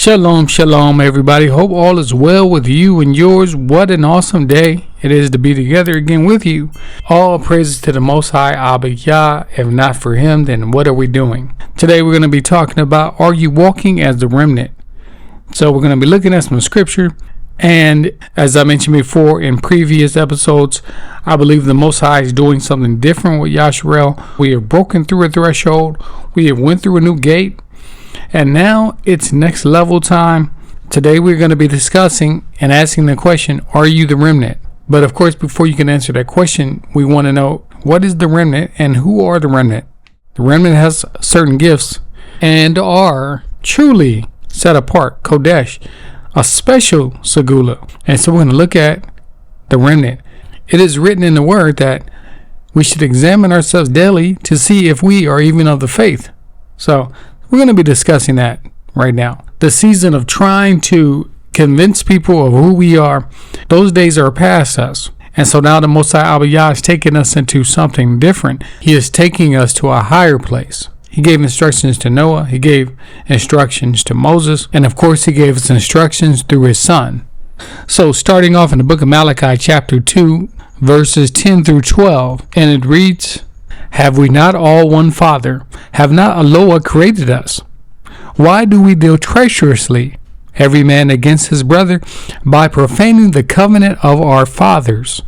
Shalom, shalom, everybody. Hope all is well with you and yours. What an awesome day it is to be together again with you. All praises to the Most High, Abba Yah. If not for Him, then what are we doing? Today we're going to be talking about, are you walking as the remnant? So we're going to be looking at some scripture. And as I mentioned before in previous episodes, I believe the Most High is doing something different with Yasharel. We have broken through a threshold. We have went through a new gate. And now it's next level time. Today we're going to be discussing and asking the question, are you the remnant? But of course, before you can answer that question, we want to know, what is the remnant and who are the remnant? The remnant has certain gifts and are truly set apart, Kodesh, a special Segula. And so we're going to look at the remnant. It is written in the word that we should examine ourselves daily to see if we are even of the faith. So we're going to be discussing that right now. The season of trying to convince people of who we are, those days are past us. And so now the Most High Abba Yah is taking us into something different. He is taking us to a higher place. He gave instructions to Noah. He gave instructions to Moses. And of course, he gave us instructions through his son. So starting off in the book of Malachi, chapter 2, verses 10 through 12. And it reads, have we not all one Father? Have not Eloah created us? Why do we deal treacherously, every man against his brother, by profaning the covenant of our fathers?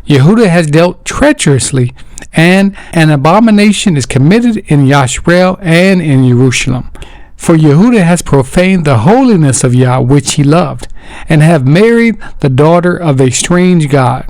Yehudah has dealt treacherously, and an abomination is committed in Yasharel and in Jerusalem. For Yehudah has profaned the holiness of Yah, which he loved, and have married the daughter of a strange god.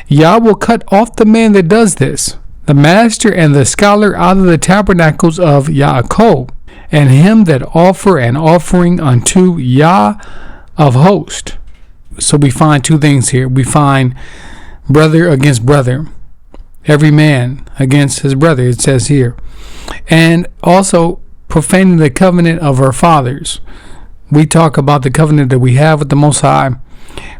Yah will cut off the man that does this, the master and the scholar, out of the tabernacles of Yaakov, and him that offer an offering unto Yah of hosts. So we find two things here. We find brother against brother, every man against his brother, it says here, and also profaning the covenant of our fathers. We talk about the covenant that we have with the Most High.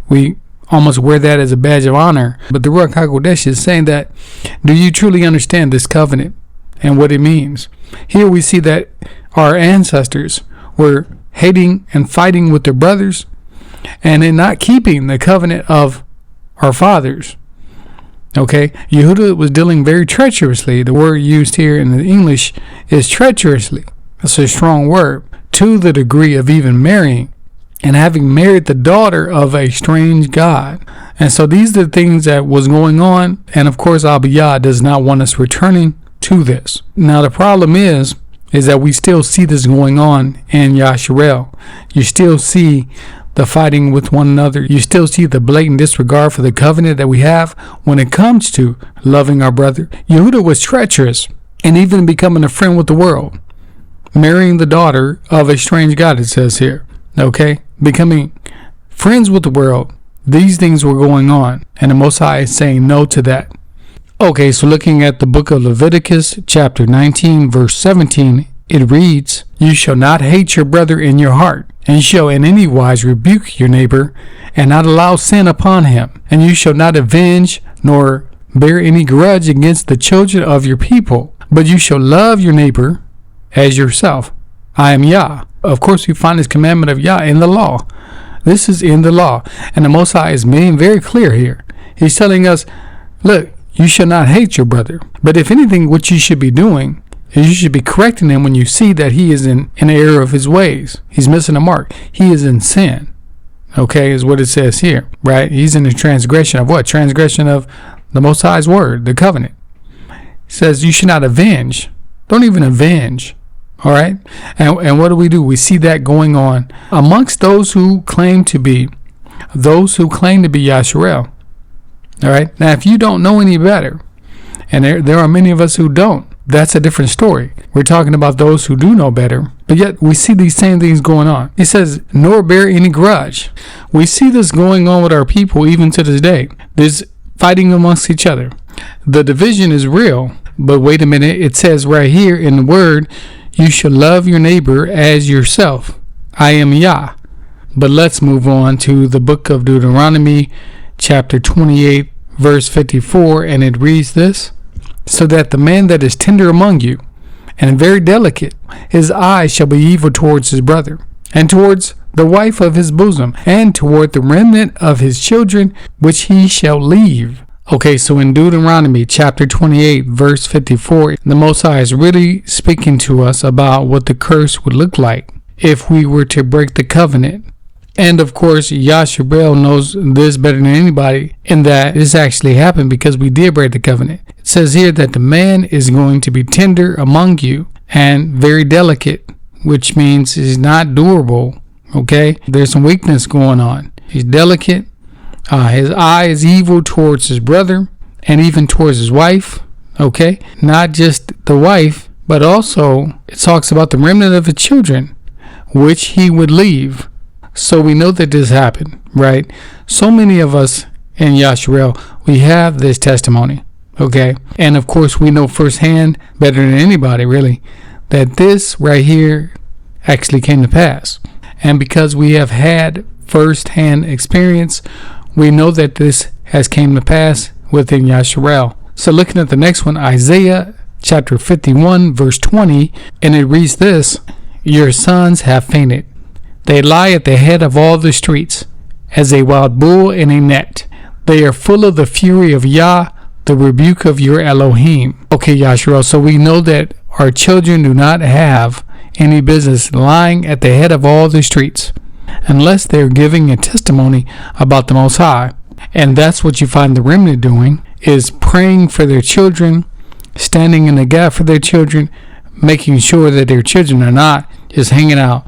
We almost wear that as a badge of honor. But the Ruach HaKodesh is saying that, do you truly understand this covenant and what it means? Here we see that our ancestors were hating and fighting with their brothers and in not keeping the covenant of our fathers. Okay, Yehudah was dealing very treacherously. The word used here in the English is treacherously. That's a strong word, to the degree of even marrying and having married the daughter of a strange god. And so these are the things that was going on. And of course, Abba Yah does not want us returning to this. Now, the problem is that we still see this going on in Yasharel. You still see the fighting with one another. You still see the blatant disregard for the covenant that we have when it comes to loving our brother. Yehudah was treacherous and even becoming a friend with the world, marrying the daughter of a strange god, it says here. Okay, becoming friends with the world. These things were going on, and the Most High is saying no to that. Okay, so looking at the book of Leviticus, chapter 19, verse 17, it reads, you shall not hate your brother in your heart, and shall in any wise rebuke your neighbor, and not allow sin upon him. And you shall not avenge, nor bear any grudge against the children of your people, but you shall love your neighbor as yourself. I am Yah. Of course, we find this commandment of Yah in the law. This is in the law. And the Most High is being very clear here. He's telling us, look, you shall not hate your brother. But if anything, what you should be doing is you should be correcting him when you see that he is in error of his ways. He's missing the mark. He is in sin. Okay, is what it says here, right? He's in the transgression of what? Transgression of the Most High's word, the covenant. It says you should not avenge. Don't even avenge. All right. And what do? We see that going on amongst those who claim to be Yasharel. All right. Now, if you don't know any better, and there are many of us who don't, that's a different story. We're talking about those who do know better, but yet we see these same things going on. It says, nor bear any grudge. We see this going on with our people even to this day. There's fighting amongst each other. The division is real, but wait a minute. It says right here in the word, you shall love your neighbor as yourself. I am Yah. But let's move on to the book of Deuteronomy, chapter 28, verse 54, and it reads this. So that the man that is tender among you, and very delicate, his eye shall be evil towards his brother, and towards the wife of his bosom, and toward the remnant of his children, which he shall leave. Okay, so in Deuteronomy chapter 28, verse 54, the Most High is really speaking to us about what the curse would look like if we were to break the covenant. And of course, Yasharel knows this better than anybody, in that this actually happened because we did break the covenant. It says here that the man is going to be tender among you and very delicate, which means he's not durable. Okay, there's some weakness going on. He's delicate. His eye is evil towards his brother and even towards his wife. Okay, not just the wife, but also it talks about the remnant of his children, which he would leave. So we know that this happened, right? So many of us in Yasharel, we have this testimony. Okay, and of course we know firsthand, better than anybody really, that this right here actually came to pass. And because we have had first-hand experience, we know that this has came to pass within Yasharel. So looking at the next one, Isaiah chapter 51, verse 20, and it reads this: Your sons have fainted. They lie at the head of all the streets, as a wild bull in a net. They are full of the fury of Yah, the rebuke of your Elohim. Okay, Yasharel, so we know that our children do not have any business lying at the head of all the streets unless they're giving a testimony about the Most High. And that's what you find the remnant doing, is praying for their children, standing in the gap for their children, making sure that their children are not just hanging out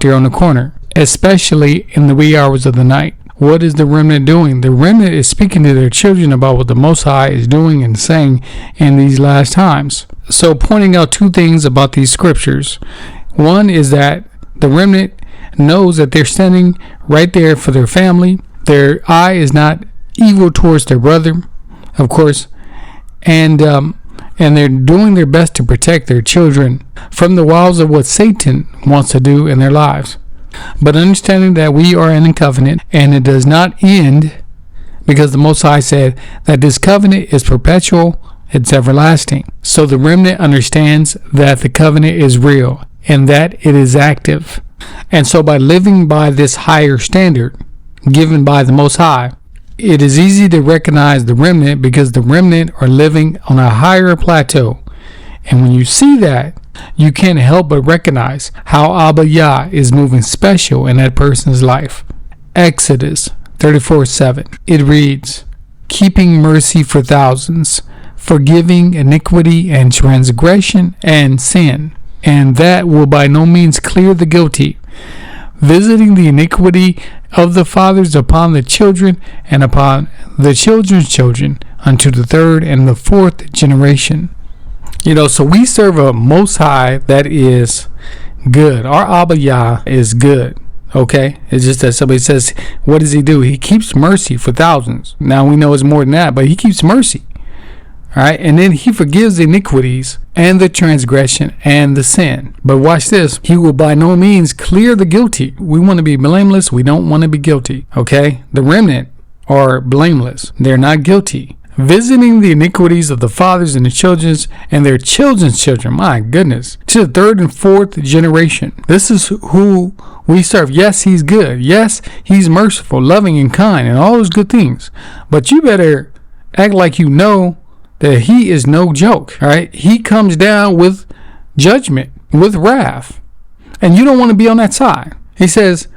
there on the corner, especially in the wee hours of the night. What is the remnant doing? The remnant is speaking to their children about what the Most High is doing and saying in these last times. So pointing out two things about these scriptures. One is that the remnant knows that they're standing right there for their family. Their eye is not evil towards their brother, of course, and they're doing their best to protect their children from the wiles of what Satan wants to do in their lives. But understanding that we are in a covenant and it does not end, because the Most High said that this covenant is perpetual, it's everlasting. So the remnant understands that the covenant is real and that it is active. And so by living by this higher standard given by the Most High, it is easy to recognize the remnant because the remnant are living on a higher plateau. And when you see that, you can't help but recognize how Abba Yah is moving special in that person's life. Exodus 34:7. It reads, keeping mercy for thousands, forgiving iniquity and transgression and sin, and that will by no means clear the guilty, visiting the iniquity of the fathers upon the children and upon the children's children unto the third and the fourth generation. So we serve a Most High that is good. Our Abba Yah is good. Okay? It's just that somebody says, what does he do? He keeps mercy for thousands. Now we know it's more than that, but he keeps mercy. All right? And then he forgives the iniquities and the transgression and the sin. But watch this. He will by no means clear the guilty. We want to be blameless. We don't want to be guilty. Okay? The remnant are blameless. They're not guilty. Visiting the iniquities of the fathers and the children's and their children's children. My goodness. To the third and fourth generation. This is who we serve. Yes, he's good. Yes, he's merciful, loving, and kind, and all those good things. But you better act like you know that he is no joke. All right? He comes down with judgment, with wrath. And you don't want to be on that side. He says,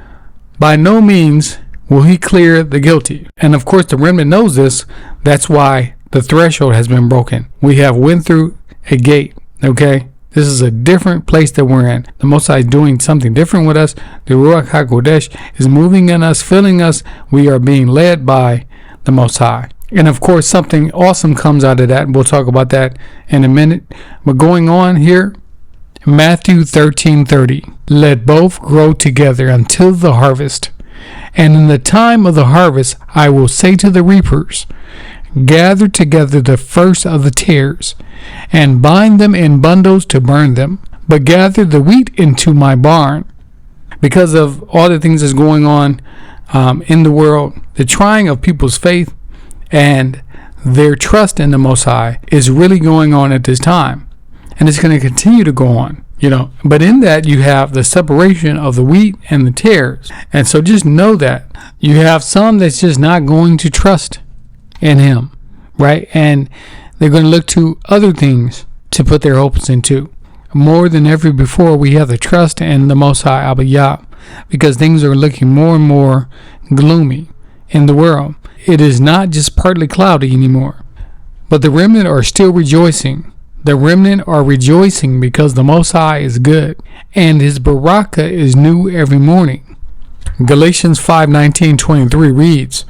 by no means will he clear the guilty. And of course, the remnant knows this. That's why the threshold has been broken. We have went through a gate. Okay? This is a different place that we're in. The Most High is doing something different with us. The Ruach HaKodesh is moving in us, filling us. We are being led by the Most High. And of course, something awesome comes out of that. We'll talk about that in a minute. But going on here, Matthew 13:30. Let both grow together until the harvest. And in the time of the harvest, I will say to the reapers, gather together the first of the tares, and bind them in bundles to burn them, but gather the wheat into my barn. Because of all the things that's going on in the world, the trying of people's faith and their trust in the Most High is really going on at this time. And it's going to continue to go on. But in that you have the separation of the wheat and the tares. And so just know that you have some that's just not going to trust in him, right? And they're going to look to other things to put their hopes into. More than ever before, we have the trust in the Most High Abba Yah, because things are looking more and more gloomy in the world. It is not just partly cloudy anymore, but the remnant are still rejoicing. The remnant are rejoicing because the Most High is good, and his barakah is new every morning. Galatians 5:19-23 reads,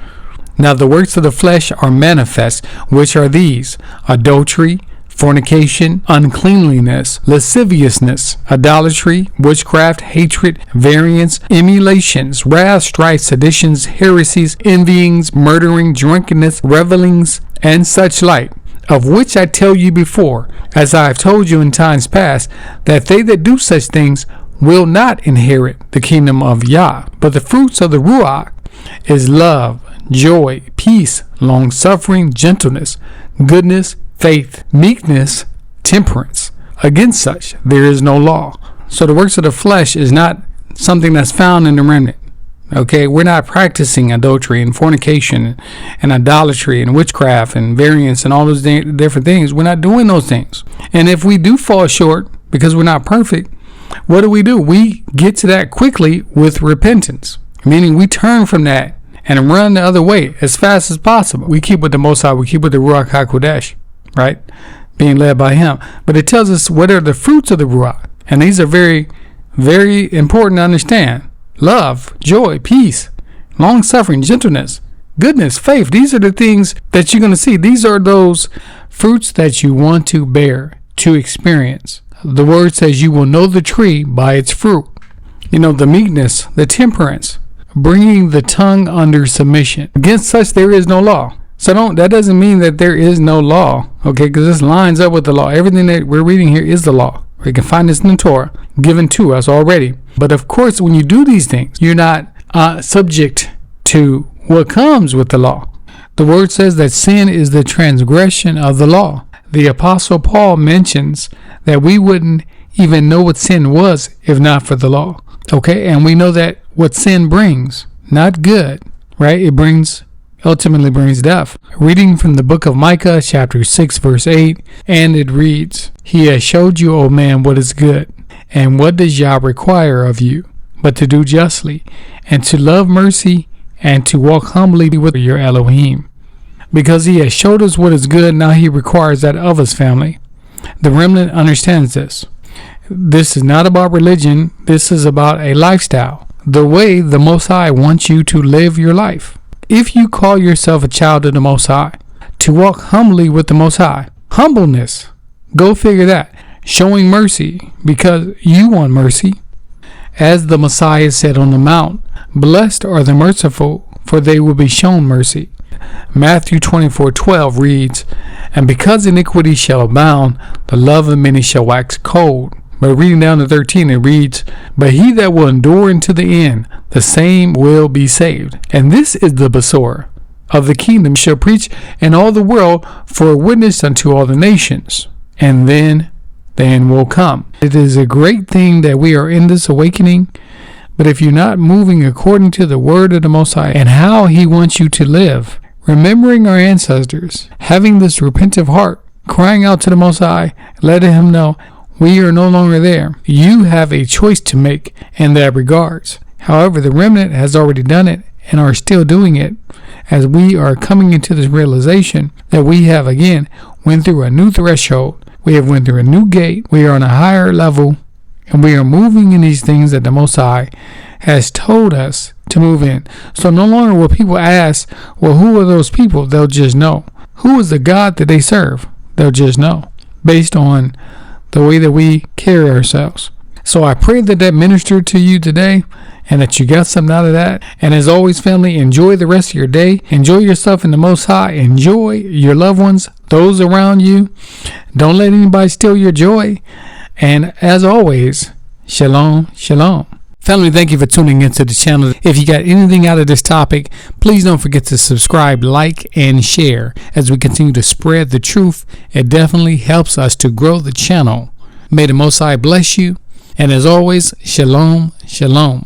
"Now the works of the flesh are manifest, which are these: adultery, fornication, uncleanliness, lasciviousness, idolatry, witchcraft, hatred, variance, emulations, wrath, strife, seditions, heresies, envyings, murdering, drunkenness, revellings, and such like, of which I tell you before, as I have told you in times past, that they that do such things will not inherit the kingdom of Yah. But the fruits of the Ruach is love, joy, peace, long-suffering, gentleness, goodness, faith, meekness, temperance. Against such there is no law." So the works of the flesh is not something that's found in the remnant. Okay, we're not practicing adultery and fornication and idolatry and witchcraft and variance and all those different things. We're not doing those things. And if we do fall short because we're not perfect, what do? We get to that quickly with repentance, meaning we turn from that and run the other way as fast as possible. We keep with the Most High. We keep with the Ruach HaKodesh, right? Being led by him. But it tells us what are the fruits of the Ruach. And these are very, very important to understand. Love, joy, peace, long-suffering, gentleness, goodness, faith. These are the things that you're going to see. These are those fruits that you want to bear, to experience. The word says you will know the tree by its fruit. The meekness, the temperance, bringing the tongue under submission. Against such there is no law. So that doesn't mean that there is no law, okay? Because this lines up with the law. Everything that we're reading here is the law. We can find this in the Torah, given to us already. But of course, when you do these things, you're not subject to what comes with the law. The word says that sin is the transgression of the law. The Apostle Paul mentions that we wouldn't even know what sin was if not for the law, okay? And we know that what sin brings, not good, right? It ultimately brings death. Reading from the book of Micah, chapter 6, verse 8, and it reads, "He has showed you, O man, what is good, and what does Yah require of you, but to do justly, and to love mercy, and to walk humbly with your Elohim." Because he has showed us what is good, now he requires that of his family. The remnant understands this. This is not about religion. This is about a lifestyle. The way the Most High wants you to live your life. If you call yourself a child of the Most High, to walk humbly with the Most High. Humbleness. Go figure that. Showing mercy because you want mercy. As the Messiah said on the Mount, "Blessed are the merciful, for they will be shown mercy." Matthew 24:12 reads, "And because iniquity shall abound, the love of many shall wax cold." But reading down to 13, it reads, "But he that will endure unto the end, the same will be saved. And this is the Besorah of the kingdom shall preach in all the world for a witness unto all the nations. And then the end will come." It is a great thing that we are in this awakening. But if you're not moving according to the word of the Most High and how he wants you to live, remembering our ancestors, having this repentant heart, crying out to the Most High, letting him know, we are no longer there. You have a choice to make in that regards. However, the remnant has already done it and are still doing it as we are coming into this realization that we have again went through a new threshold. We have went through a new gate. We are on a higher level and we are moving in these things that the Most High has told us to move in. So no longer will people ask, well, who are those people? They'll just know. Who is the God that they serve? They'll just know based on the way that we carry ourselves. So I pray that that ministered to you today and that you got something out of that. And as always, family, enjoy the rest of your day. Enjoy yourself in the Most High. Enjoy your loved ones, those around you. Don't let anybody steal your joy. And as always, shalom, shalom. Family, thank you for tuning into the channel. If you got anything out of this topic, please don't forget to subscribe, like, and share as we continue to spread the truth. It definitely helps us to grow the channel. May the Most High bless you. And as always, shalom, shalom.